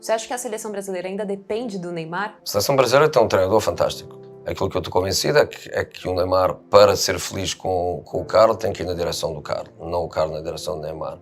Você acha que a seleção brasileira ainda depende do Neymar? A seleção brasileira tem um treinador fantástico. Aquilo que eu estou convencido é que o Neymar, para ser feliz com o Carlos, tem que ir na direção do Carlos, não o Carlos na direção do Neymar.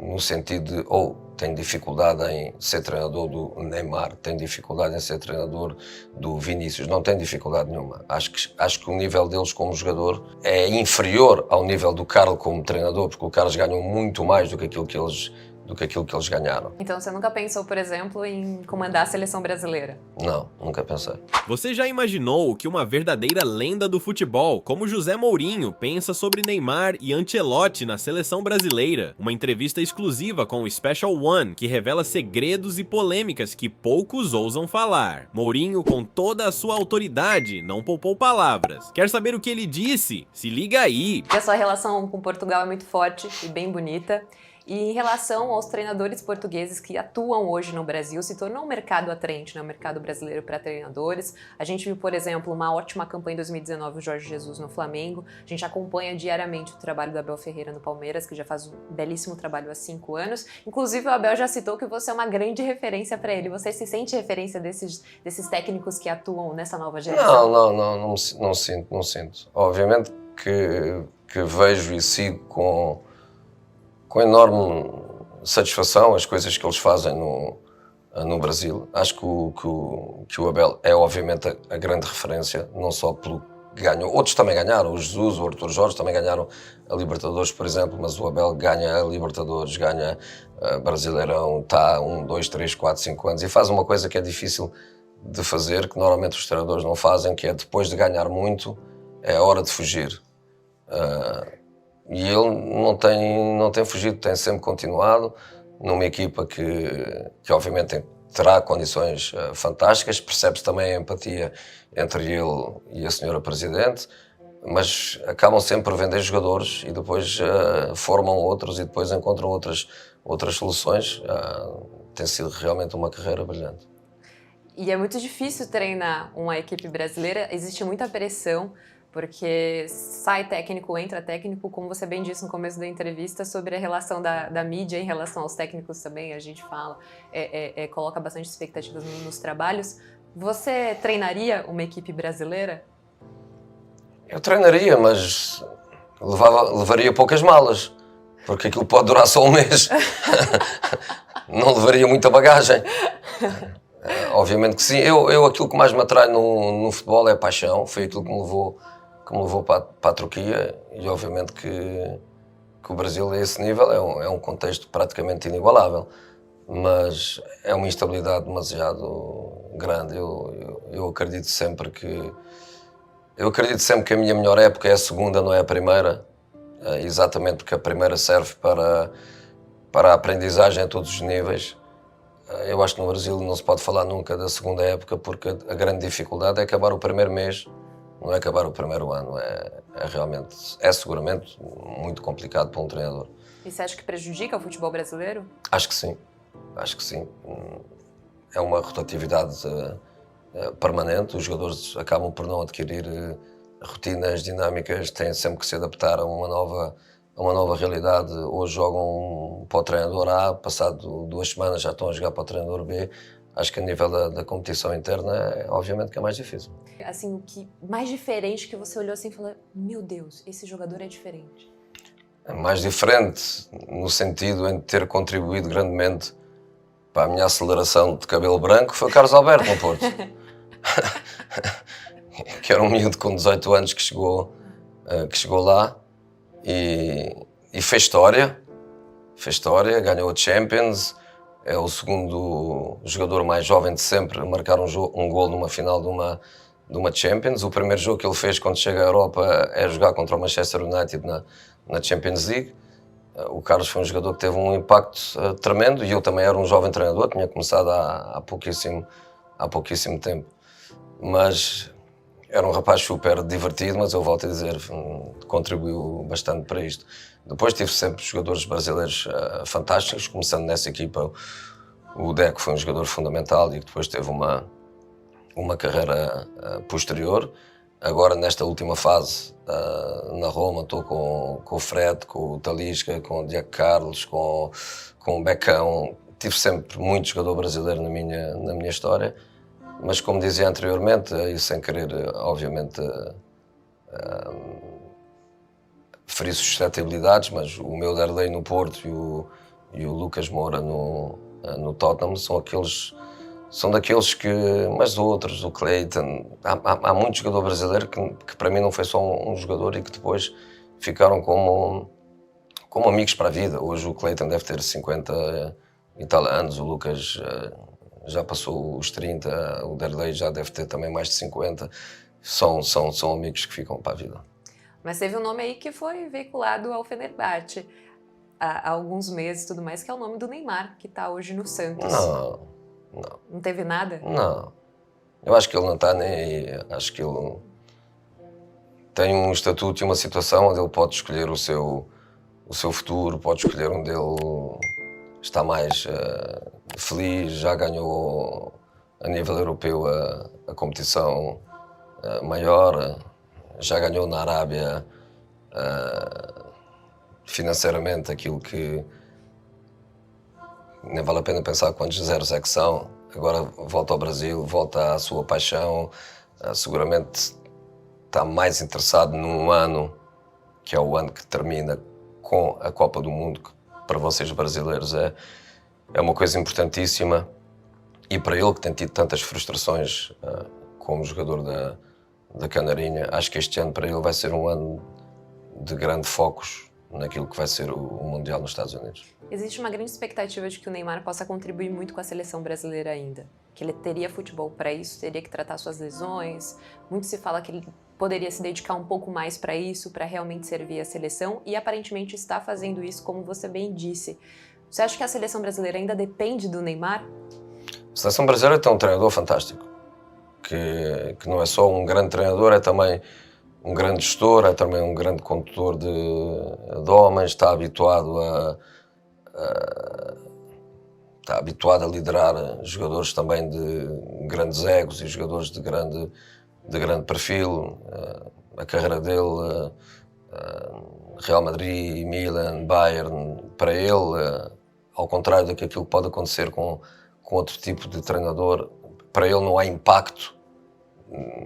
No sentido de, ou tem dificuldade em ser treinador do Neymar, tem dificuldade em ser treinador do Vinícius, não tem dificuldade nenhuma. Acho que o nível deles como jogador é inferior ao nível do Carlos como treinador, porque o Carlos ganhou muito mais do que aquilo que eles ganharam. Então você nunca pensou, por exemplo, em comandar a seleção brasileira? Não, nunca pensei. Você já imaginou o que uma verdadeira lenda do futebol, como José Mourinho, pensa sobre Neymar e Ancelotti na seleção brasileira? Uma entrevista exclusiva com o Special One, que revela segredos e polêmicas que poucos ousam falar. Mourinho, com toda a sua autoridade, não poupou palavras. Quer saber o que ele disse? Se liga aí! E a sua relação com Portugal é muito forte e bem bonita. E em relação aos treinadores portugueses que atuam hoje no Brasil, se tornou um mercado atraente, né? O mercado brasileiro para treinadores. A gente viu, por exemplo, uma ótima campanha em 2019 do Jorge Jesus no Flamengo. A gente acompanha diariamente o trabalho do Abel Ferreira no Palmeiras, que já faz um belíssimo trabalho há 5 anos. Inclusive, o Abel já citou que você é uma grande referência para ele. Você se sente referência desses técnicos que atuam nessa nova geração? Não sinto. Obviamente que vejo e sigo com enorme satisfação as coisas que eles fazem no Brasil. Acho que o Abel é obviamente a grande referência, não só pelo que ganhou. Outros também ganharam, o Jesus, o Arthur Jorge também ganharam a Libertadores, por exemplo, mas o Abel ganha a Libertadores, ganha a Brasileirão, está 1, 2, 3, 4, 5 anos e faz uma coisa que é difícil de fazer, que normalmente os treinadores não fazem, que é depois de ganhar muito, é a hora de fugir. E ele não tem fugido, tem sempre continuado numa equipa que obviamente terá condições fantásticas, percebe-se também a empatia entre ele e a senhora Presidente, mas acabam sempre por vender jogadores e depois formam outros e depois encontram outras soluções. Tem sido realmente uma carreira brilhante. E é muito difícil treinar uma equipe brasileira, existe muita pressão, porque sai técnico, entra técnico, como você bem disse no começo da entrevista, sobre a relação da mídia em relação aos técnicos também, a gente fala, coloca bastante expectativas nos trabalhos. Você treinaria uma equipe brasileira? Eu treinaria, mas levaria poucas malas, porque aquilo pode durar só um mês. Não levaria muita bagagem. Obviamente que sim. Eu aquilo que mais me atrai no futebol é a paixão, foi aquilo que me levou para a Turquia e obviamente que o Brasil a esse nível é um contexto praticamente inigualável, mas é uma instabilidade demasiado grande. Eu acredito sempre que a minha melhor época é a segunda, não é a primeira, exatamente porque a primeira serve para a aprendizagem a todos os níveis. Eu acho que no Brasil não se pode falar nunca da segunda época porque a grande dificuldade é acabar o primeiro mês, não é acabar o primeiro ano, é seguramente muito complicado para um treinador. E você acha que prejudica o futebol brasileiro? Acho que sim. É uma rotatividade permanente, os jogadores acabam por não adquirir rotinas dinâmicas, têm sempre que se adaptar a uma nova realidade. Hoje jogam para o treinador A, passado 2 semanas já estão a jogar para o treinador B. Acho que a nível da competição interna, obviamente que é mais difícil. Assim, o que mais diferente que você olhou assim e falou, meu Deus, esse jogador é diferente? É mais diferente no sentido em ter contribuído grandemente para a minha aceleração de cabelo branco foi o Carlos Alberto no Porto. Que era um miúdo com 18 anos que chegou lá e fez história, ganhou a Champions, é o segundo jogador mais jovem de sempre a marcar um gol numa final de uma Champions. O primeiro jogo que ele fez quando chega à Europa é jogar contra o Manchester United na Champions League. O Carlos foi um jogador que teve um impacto tremendo e eu também era um jovem treinador, tinha começado há pouquíssimo tempo. Mas era um rapaz super divertido, mas eu volto a dizer, contribuiu bastante para isto. Depois tive sempre jogadores brasileiros fantásticos, começando nessa equipa. O Deco foi um jogador fundamental e que depois teve uma carreira posterior. Agora, nesta última fase, na Roma, estou com o Fred, com o Talisca, com o Diego Carlos, com o Becão. tive sempre muito jogador brasileiro na minha história, mas como dizia anteriormente, e sem querer, obviamente, ferir suscetibilidades, mas o meu Derlei no Porto e o Lucas Moura no Tottenham são daqueles que, mas outros, o Clayton, há muito jogador brasileiro que para mim não foi só um jogador e que depois ficaram como amigos para a vida. Hoje o Clayton deve ter 50 e tal anos, o Lucas já passou os 30, o Derlei já deve ter também mais de 50. São amigos que ficam para a vida. Mas teve um nome aí que foi veiculado ao Fenerbahçe há alguns meses e tudo mais, que é o nome do Neymar, que está hoje no Santos. Não. Não teve nada? Não. Eu acho que ele não está nem aí. Acho que ele tem um estatuto e uma situação onde ele pode escolher o seu futuro, pode escolher onde ele está mais feliz. Já ganhou a nível europeu a competição maior, já ganhou na Arábia financeiramente aquilo que nem vale a pena pensar quantos zeros é que são. Agora volta ao Brasil, volta à sua paixão, seguramente está mais interessado num ano, que é o ano que termina com a Copa do Mundo, que para vocês brasileiros é uma coisa importantíssima, e para ele que tem tido tantas frustrações como jogador da Canarinha, acho que este ano para ele vai ser um ano de grande focos naquilo que vai ser o Mundial nos Estados Unidos. Existe uma grande expectativa de que o Neymar possa contribuir muito com a seleção brasileira ainda. Que ele teria futebol para isso, teria que tratar suas lesões. Muito se fala que ele poderia se dedicar um pouco mais para isso, para realmente servir a seleção, e aparentemente está fazendo isso, como você bem disse. Você acha que a seleção brasileira ainda depende do Neymar? A seleção brasileira tem um treinador fantástico, que não é só um grande treinador, é também um grande gestor, é também um grande condutor de homens, está habituado a liderar jogadores também de grandes egos e jogadores de grande perfil. A carreira dele, Real Madrid, Milan, Bayern, para ele, ao contrário daquilo que pode acontecer com outro tipo de treinador, para ele não há impacto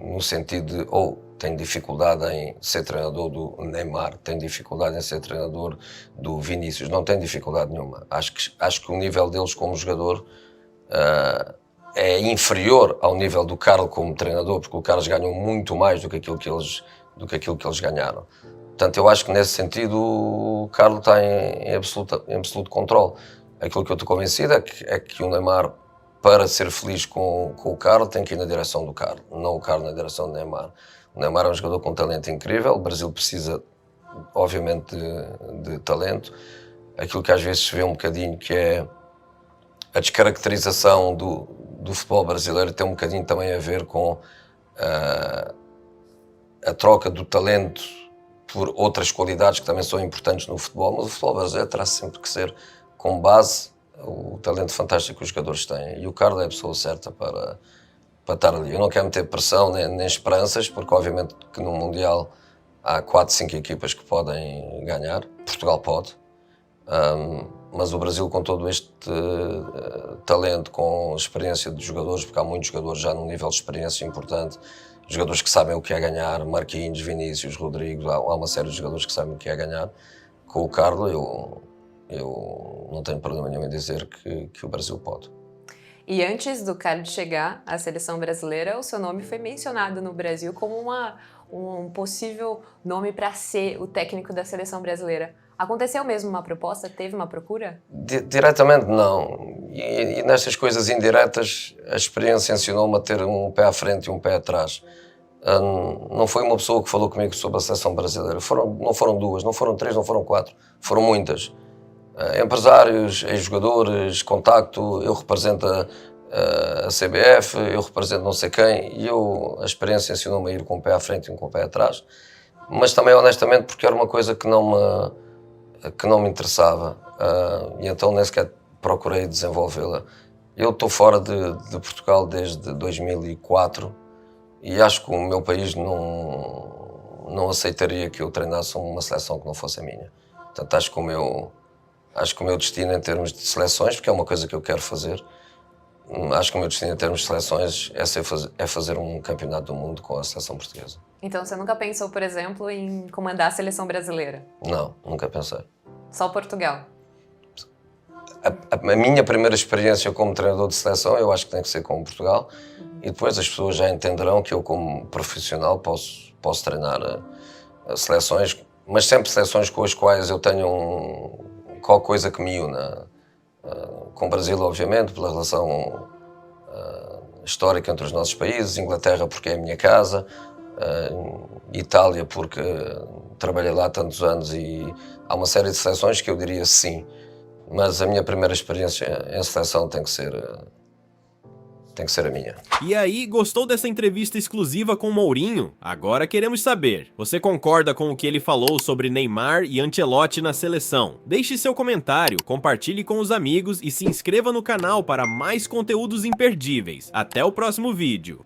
no sentido de tem dificuldade em ser treinador do Neymar, tem dificuldade em ser treinador do Vinícius, não tem dificuldade nenhuma. Acho que o nível deles como jogador é inferior ao nível do Carlos como treinador, porque o Carlos ganhou muito mais do que aquilo que eles ganharam. Portanto, eu acho que nesse sentido o Carlos está em absoluto controle. Aquilo que eu estou convencido é que o Neymar, para ser feliz com o Carlos, tem que ir na direção do Carlos, não o Carlos na direção do Neymar. O Neymar é um jogador com talento incrível, o Brasil precisa, obviamente, de talento. Aquilo que às vezes se vê um bocadinho que é a descaracterização do futebol brasileiro tem um bocadinho também a ver com a troca do talento por outras qualidades que também são importantes no futebol, mas o futebol brasileiro terá sempre que ser com base o talento fantástico que os jogadores têm, e o Carlos é a pessoa certa para estar ali. Eu não quero meter pressão nem esperanças, porque obviamente que no Mundial há 4, 5 equipas que podem ganhar, Portugal pode, mas o Brasil, com todo este talento, com experiência de jogadores, porque há muitos jogadores já num nível de experiência importante, jogadores que sabem o que é ganhar, Marquinhos, Vinícius, Rodrigo, há uma série de jogadores que sabem o que é ganhar. Com o Carlos, eu não tenho problema nenhum em dizer que o Brasil pode. E antes do Carlos chegar à seleção brasileira, o seu nome foi mencionado no Brasil como um possível nome para ser o técnico da seleção brasileira. Aconteceu mesmo uma proposta? Teve uma procura? Diretamente não. E nestas coisas indiretas, a experiência ensinou-me a ter um pé à frente e um pé atrás. Não foi uma pessoa que falou comigo sobre a seleção brasileira. Não foram 2, não foram 3, não foram 4. Foram muitas. Empresários, ex-jogadores, contacto, eu represento a CBF, eu represento não sei quem, e a experiência ensinou-me a ir com um pé à frente e com um pé atrás, mas também honestamente porque era uma coisa que não me interessava, e então nem sequer procurei desenvolvê-la. Eu estou fora de Portugal desde 2004 e acho que o meu país não aceitaria que eu treinasse uma seleção que não fosse a minha. Portanto, acho que Acho que o meu destino em termos de seleções, porque é uma coisa que eu quero fazer, acho que o meu destino em termos de seleções é fazer um campeonato do mundo com a seleção portuguesa. Então você nunca pensou, por exemplo, em comandar a seleção brasileira? Não, nunca pensei. Só Portugal? A minha primeira experiência como treinador de seleção, eu acho que tem que ser com Portugal, e depois as pessoas já entenderão que eu, como profissional, posso treinar a seleções, mas sempre seleções com as quais eu tenho qualquer coisa que me una. Com o Brasil, obviamente, pela relação histórica entre os nossos países, Inglaterra porque é a minha casa, Itália porque trabalhei lá há tantos anos, e há uma série de seleções que eu diria sim. Mas a minha primeira experiência em seleção tem que ser a minha. E aí, gostou dessa entrevista exclusiva com o Mourinho? Agora queremos saber, você concorda com o que ele falou sobre Neymar e Ancelotti na seleção? Deixe seu comentário, compartilhe com os amigos e se inscreva no canal para mais conteúdos imperdíveis. Até o próximo vídeo.